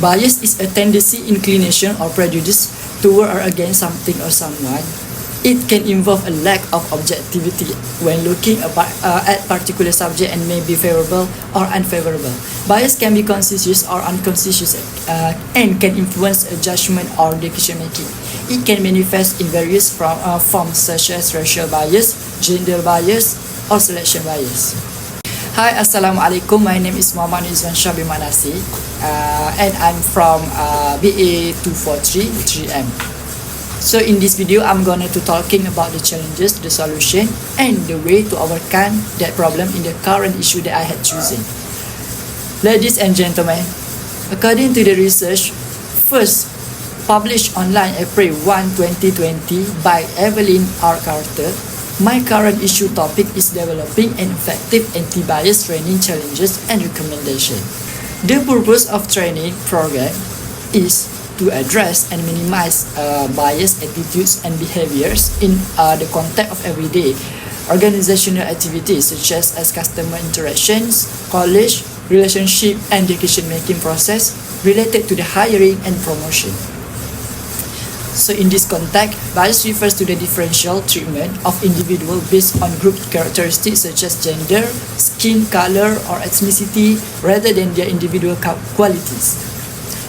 Bias is a tendency, inclination, or prejudice toward or against something or someone. It can involve a lack of objectivity when looking at particular subject and may be favorable or unfavorable. Bias can be conscious or unconscious and can influence a judgment or decision making. It can manifest in various forms such as racial bias, gender bias, or selection bias. Hi, Assalamualaikum. My name is Muhammad Izwan Shah bin Manasi, and I'm from BA 243 3M. So in this video, I'm going to talking about the challenges, the solution, and the way to overcome that problem in the current issue that I had chosen. Ladies and gentlemen, according to the research first published online April 1, 2020 by Evelyn R. Carter, my current issue topic is developing an effective anti-bias training challenges and recommendation. The purpose of training program is to address and minimize biased attitudes and behaviors in the context of everyday organizational activities such as customer interactions, college, relationship, and decision-making process related to the hiring and promotion. So in this context, bias refers to the differential treatment of individuals based on group characteristics such as gender, skin color, or ethnicity rather than their individual qualities.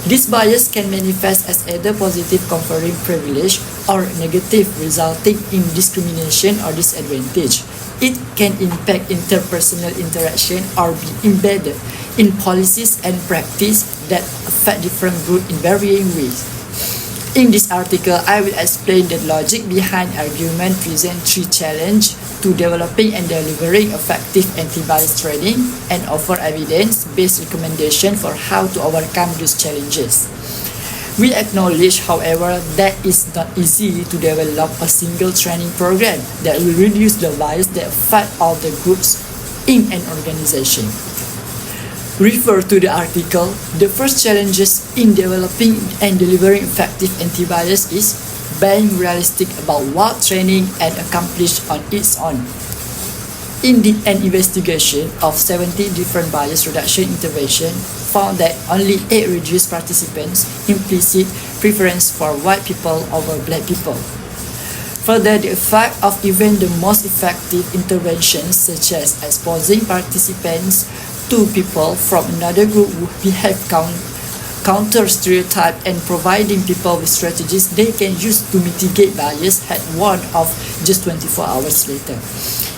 This bias can manifest as either positive conferring privilege or negative resulting in discrimination or disadvantage. It can impact interpersonal interaction or be embedded in policies and practice that affect different groups in varying ways. In this article, I will explain the logic behind argument, present three challenges to developing and delivering effective anti-bias training, and offer evidence-based recommendation for how to overcome these challenges. We acknowledge, however, that it's not easy to develop a single training program that will reduce the bias that affect all the groups in an organization. Refer to the article. The first challenges in developing and delivering effective anti-bias is being realistic about what training can accomplish on its own. An investigation of 70 different bias reduction interventions found that only 8 reduced participants' implicit preference for white people over black people. Further, the effect of even the most effective interventions such as exposing participants to people from another group who behave counter stereotype and providing people with strategies they can use to mitigate bias had worn off just 24 hours later.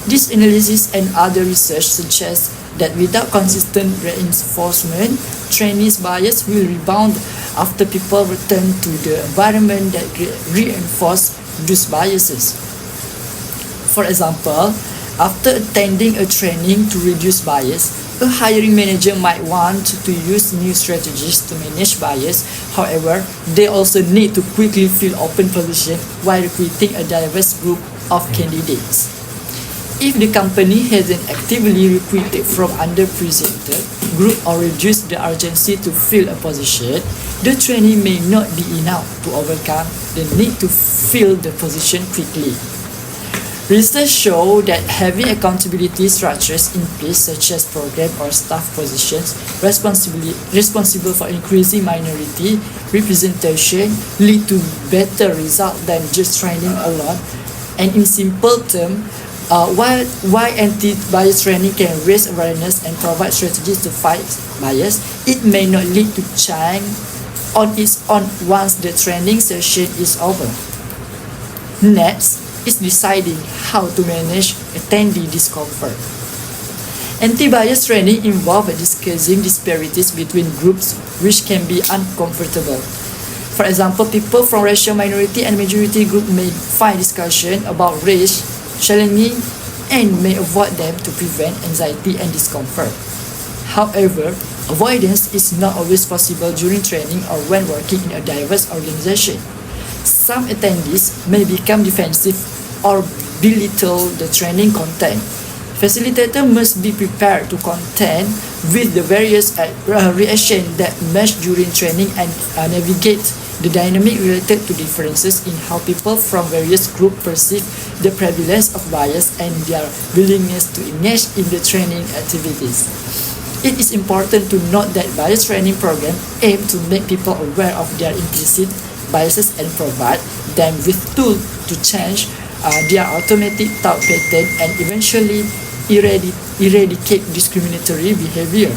This analysis and other research suggests that without consistent reinforcement, trainees' bias will rebound after people return to the environment that reinforce those biases. For example, after attending a training to reduce bias, a hiring manager might want to use new strategies to manage bias. However, they also need to quickly fill open positions while recruiting a diverse group of candidates. If the company hasn't actively recruited from underrepresented group or reduced the urgency to fill a position, the training may not be enough to overcome the need to fill the position quickly. Research shows that having accountability structures in place such as program or staff positions responsible for increasing minority representation lead to better results than just training alone. And in simple terms, while anti-bias training can raise awareness and provide strategies to fight bias, it may not lead to change on its own once the training session is over. Next is deciding how to manage attendee discomfort. Anti-bias training involves discussing disparities between groups which can be uncomfortable. For example, people from racial minority and majority group may find discussion about race challenging and may avoid them to prevent anxiety and discomfort. However, avoidance is not always possible during training or when working in a diverse organization. Some attendees may become defensive or belittle the training content. Facilitator must be prepared to contend with the various reactions that emerge during training and navigate the dynamic related to differences in how people from various groups perceive the prevalence of bias and their willingness to engage in the training activities. It is important to note that bias training programs aim to make people aware of their implicit biases and provide them with tools to change their automatic thought pattern and eventually eradicate discriminatory behavior.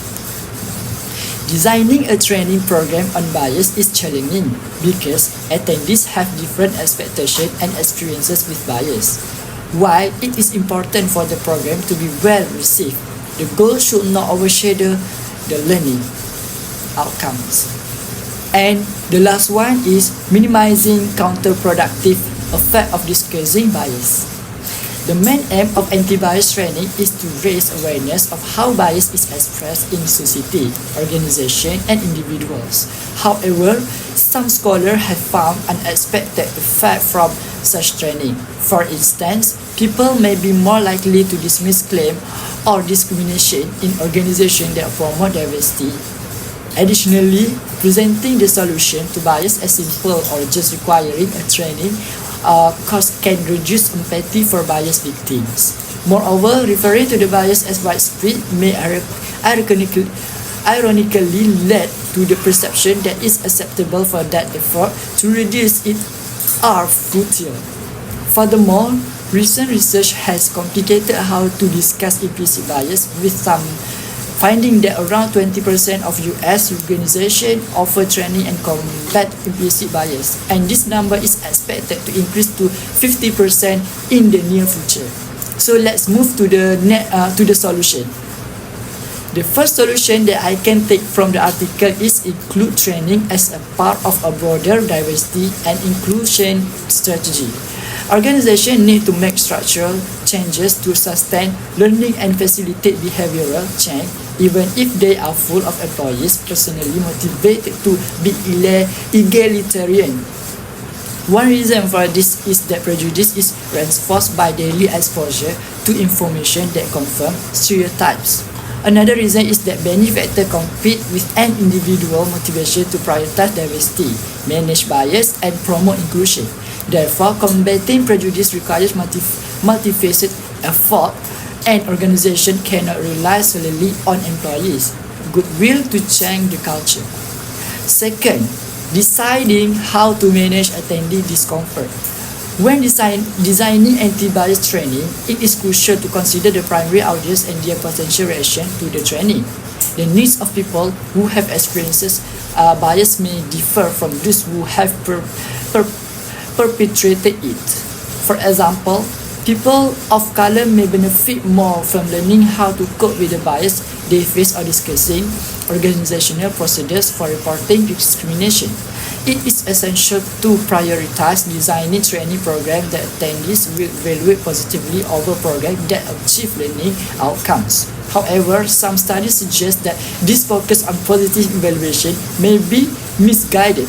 Designing a training program on bias is challenging because attendees have different expectations and experiences with bias. While it is important for the program to be well received, the goal should not overshadow the learning outcomes. And the last one is minimizing counterproductive effect of discussing bias. The main aim of anti-bias training is to raise awareness of how bias is expressed in society, organizations, and individuals. However, some scholars have found unexpected effects from such training. For instance, people may be more likely to dismiss claims or discrimination in organizations that promote diversity. Additionally, presenting the solution to bias as simple or just requiring a training course can reduce empathy for bias victims. Moreover, referring to the bias as widespread may ironically lead to the perception that it's acceptable for that effort to reduce it are futile. Furthermore, recent research has complicated how to discuss implicit bias, with some finding that around 20% of US organizations offer training and combat implicit bias, and this number is expected to increase to 50% in the near future. So let's move to the solution. The first solution that I can take from the article is include training as a part of a broader diversity and inclusion strategy. Organizations need to make structural changes to sustain learning and facilitate behavioral change, even if they are full of employees personally motivated to be egalitarian. One reason for this is that prejudice is reinforced by daily exposure to information that confirms stereotypes. Another reason is that many factors compete with an individual's motivation to prioritize diversity, manage bias, and promote inclusion. Therefore, combating prejudice requires multifaceted effort, and organization cannot rely solely on employees' goodwill to change the culture. Second, deciding how to manage attendee discomfort. When designing anti-bias training, it is crucial to consider the primary audience and their potential reaction to the training. The needs of people who have experiences bias may differ from those who have perpetrated it. For example, people of color may benefit more from learning how to cope with the bias they face or discussing organizational procedures for reporting discrimination. It is essential to prioritize designing training programs that attendees will evaluate positively over programs that achieve learning outcomes. However, some studies suggest that this focus on positive evaluation may be misguided.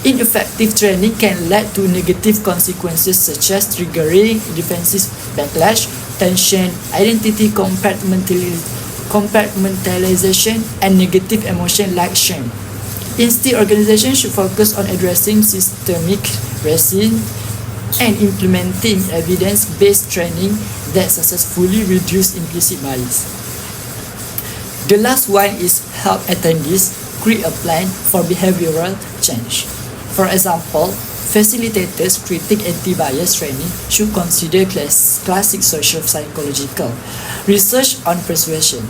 Ineffective training can lead to negative consequences such as triggering defensive backlash, tension, identity compartmentalization, and negative emotion like shame. Instead, organizations should focus on addressing systemic racism and implementing evidence-based training that successfully reduce implicit bias. The last one is help attendees create a plan for behavioral change. For example, facilitators critique anti-bias training should consider classic social psychological research on persuasion.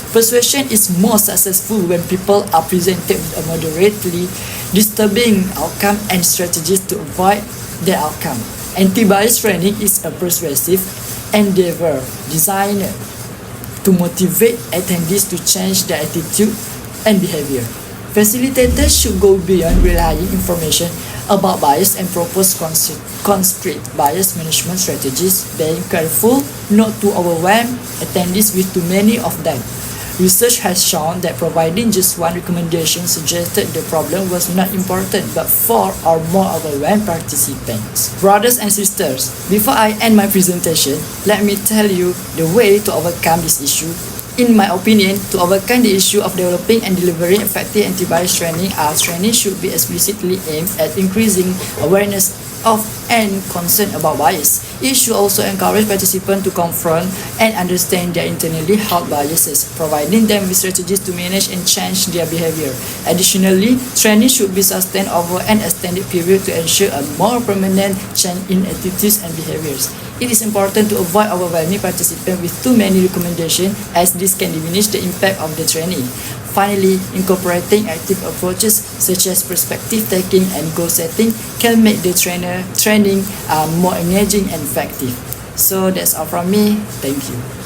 Persuasion is more successful when people are presented with a moderately disturbing outcome and strategies to avoid the outcome. Anti-bias training is a persuasive endeavor designed to motivate attendees to change their attitude and behavior. Facilitators should go beyond relying information about bias and propose concrete bias management strategies, being careful not to overwhelm attendees with too many of them. Research has shown that providing just one recommendation suggested the problem was not important but 4 or more overwhelmed participants. Brothers and sisters, before I end my presentation, let me tell you the way to overcome this issue. in my opinion, to overcome the issue of developing and delivering effective anti-bias training, our training should be explicitly aimed at increasing awareness of and concern about bias. It should also encourage participants to confront and understand their internally held biases, providing them with strategies to manage and change their behavior. Additionally, training should be sustained over an extended period to ensure a more permanent change in attitudes and behaviors. It is important to avoid overwhelming participants with too many recommendations, as this can diminish the impact of the training. Finally, incorporating active approaches such as perspective taking and goal setting can make the training more engaging and effective. So that's all from me. Thank you.